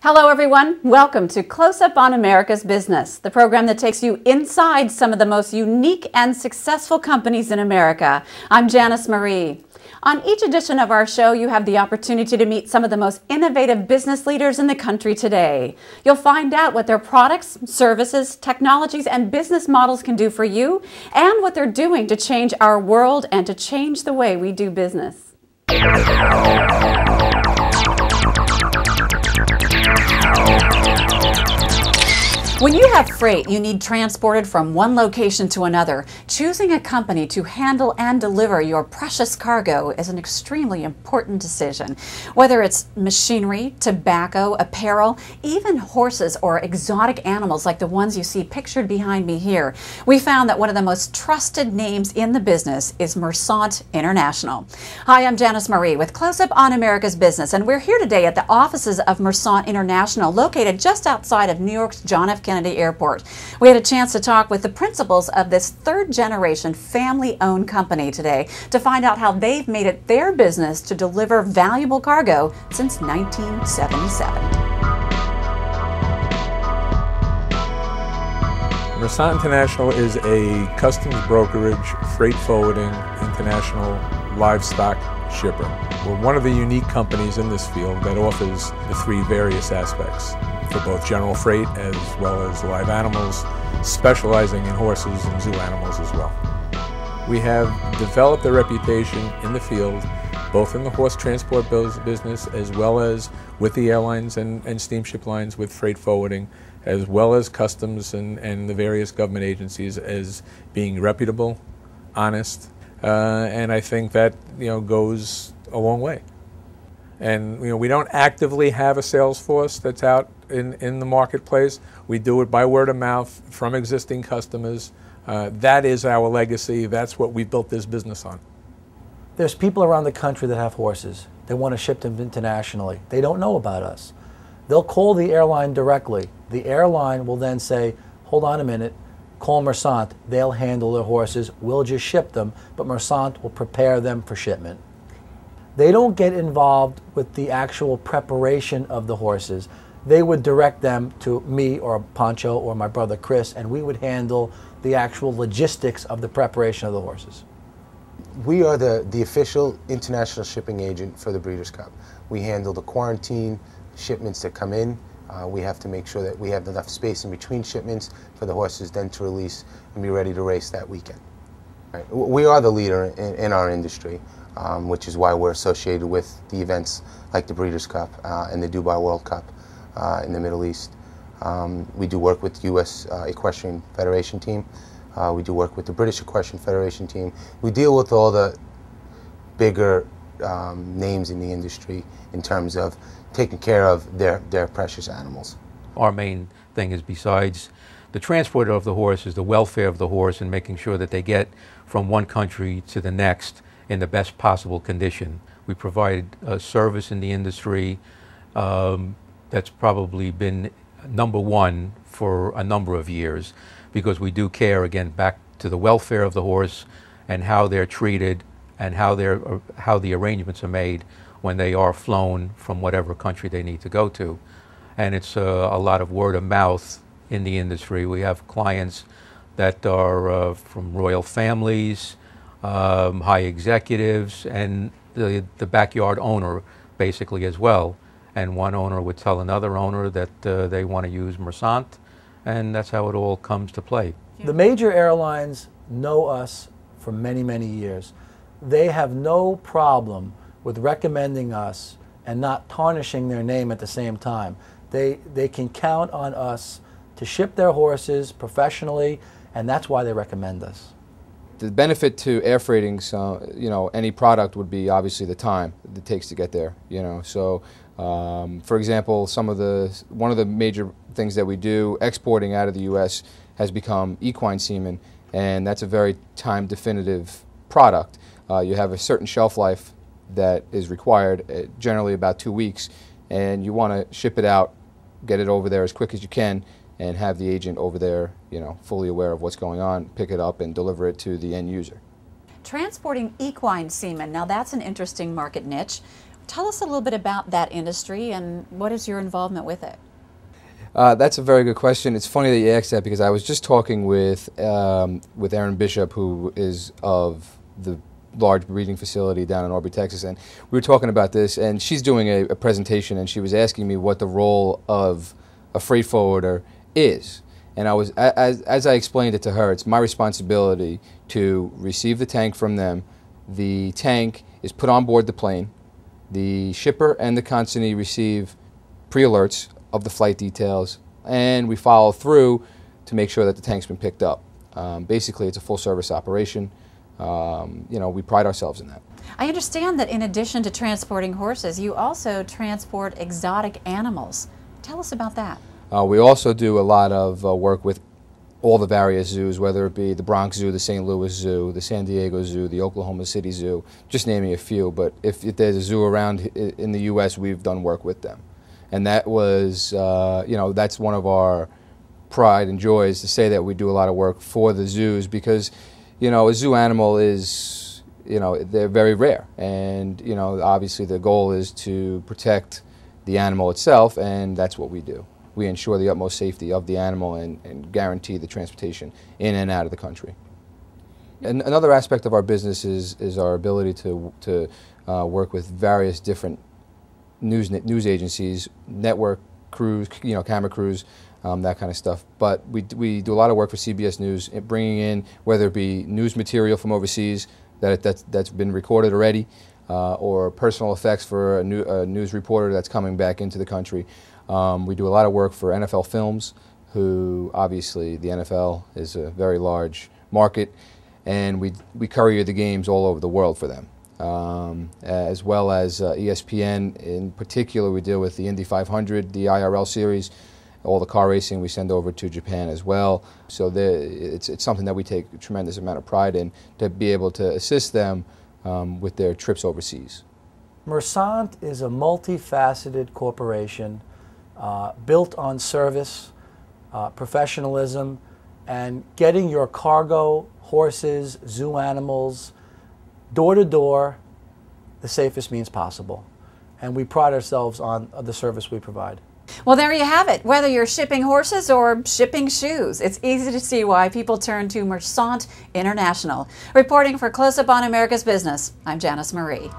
Hello everyone, welcome to Close Up on America's Business, the program that takes you inside some of the most unique and successful companies in America. I'm Janice Marie. On each edition of our show, you have the opportunity to meet some of the most innovative business leaders in the country today. You'll find out what their products, services, technologies, and business models can do for you, and what they're doing to change our world and to change the way we do business. When you have freight you need transported from one location to another, choosing a company to handle and deliver your precious cargo is an extremely important decision. Whether it's machinery, tobacco, apparel, even horses or exotic animals like the ones you see pictured behind me here, we found that one of the most trusted names in the business is Mersant International. Hi, I'm Janice Marie with Close Up on America's Business, and we're here today at the offices of Mersant International, located just outside of New York's John F. Kennedy Airport. We had a chance to talk with the principals of this third-generation family-owned company today to find out how they've made it their business to deliver valuable cargo since 1977. Mersant International is a customs brokerage, freight forwarding, international livestock shipper. We're one of the unique companies in this field that offers the three various aspects for both general freight as well as live animals, specializing in horses and zoo animals as well. We have developed a reputation in the field, both in the horse transport business as well as with the airlines and steamship lines with freight forwarding, as well as customs and the various government agencies, as being reputable, honest, and I think that goes a long way. And we don't actively have a sales force that's out in the marketplace. We do it by word of mouth from existing customers. That is our legacy. That's what we built this business on. There's people around the country that have horses. They want to ship them internationally. They don't know about us. They'll call the airline directly. The airline will then say, hold on a minute, call Mersant. They'll handle their horses. We'll just ship them, but Mersant will prepare them for shipment. They don't get involved with the actual preparation of the horses. They would direct them to me or Pancho or my brother Chris, and we would handle the actual logistics of the preparation of the horses. We are the official international shipping agent for the Breeders' Cup. We handle the quarantine shipments that come in. We have to make sure that we have enough space in between shipments for the horses then to release and be ready to race that weekend. Right. We are the leader in our industry, which is why we're associated with the events like the Breeders' Cup and the Dubai World Cup in the Middle East. We do work with the U.S. Equestrian Federation team. We do work with the British Equestrian Federation team. We deal with all the bigger names in the industry in terms of taking care of their precious animals. Our main thing is, besides the transport of the horse, is the welfare of the horse and making sure that they get from one country to the next in the best possible condition. We provide a service in the industry that's probably been #1 for a number of years, because we do care, again, back to the welfare of the horse and how they're treated and how the arrangements are made when they are flown from whatever country they need to go to. And it's a lot of word of mouth in the industry. We have clients that are from royal families, high executives, and the backyard owner basically as well. And one owner would tell another owner that they want to use Mersant, and that's how it all comes to play. The major airlines know us for many, many years. They have no problem with recommending us and not tarnishing their name at the same time. They can count on us to ship their horses professionally, and that's why they recommend us. The benefit to air freighting, any product would be obviously the time it takes to get there. So for example, one of the major things that we do exporting out of the U.S. has become equine semen, and that's a very time definitive product. You have a certain shelf life that is required, generally about 2 weeks, and you want to ship it out, get it over there as quick as you can, and have the agent over there, fully aware of what's going on, pick it up and deliver it to the end user. Transporting equine semen, now that's an interesting market niche. Tell us a little bit about that industry and what is your involvement with it? That's a very good question. It's funny that you asked that because I was just talking with Erin Bishop, who is of the large breeding facility down in Aubrey, Texas, and we were talking about this, and she's doing a presentation, and she was asking me what the role of a freight forwarder is. And I was, as I explained it to her, it's my responsibility to receive the tank from them. The tank is put on board the plane. The shipper and the consignee receive pre-alerts of the flight details, and we follow through to make sure that the tank's been picked up. Basically, it's a full-service operation. We pride ourselves in that. I understand that in addition to transporting horses, you also transport exotic animals. Tell us about that. We also do a lot of work with all the various zoos, whether it be the Bronx Zoo, the St. Louis Zoo, the San Diego Zoo, the Oklahoma City Zoo, just naming a few. But if there's a zoo around in the U.S., we've done work with them. And that was, that's one of our pride and joys, to say that we do a lot of work for the zoos, because, a zoo animal is, they're very rare. And, obviously the goal is to protect the animal itself, and that's what we do. We ensure the utmost safety of the animal and guarantee the transportation in and out of the country. And another aspect of our business is our ability to work with various different news agencies, network crews, camera crews, that kind of stuff. But we do a lot of work for CBS News, bringing in, whether it be news material from overseas that's been recorded already, or personal effects for a news reporter that's coming back into the country. We do a lot of work for NFL Films, who obviously the NFL is a very large market, and we courier the games all over the world for them. As well as ESPN. In particular, we deal with the Indy 500, the IRL series, all the car racing we send over to Japan as well. So it's something that we take a tremendous amount of pride in, to be able to assist them with their trips overseas. Mersant is a multifaceted corporation built on service, professionalism, and getting your cargo, horses, zoo animals, door to door, the safest means possible. And we pride ourselves on the service we provide. Well, there you have it. Whether you're shipping horses or shipping shoes, it's easy to see why people turn to Mersant International. Reporting for Close Up on America's Business, I'm Janice Marie.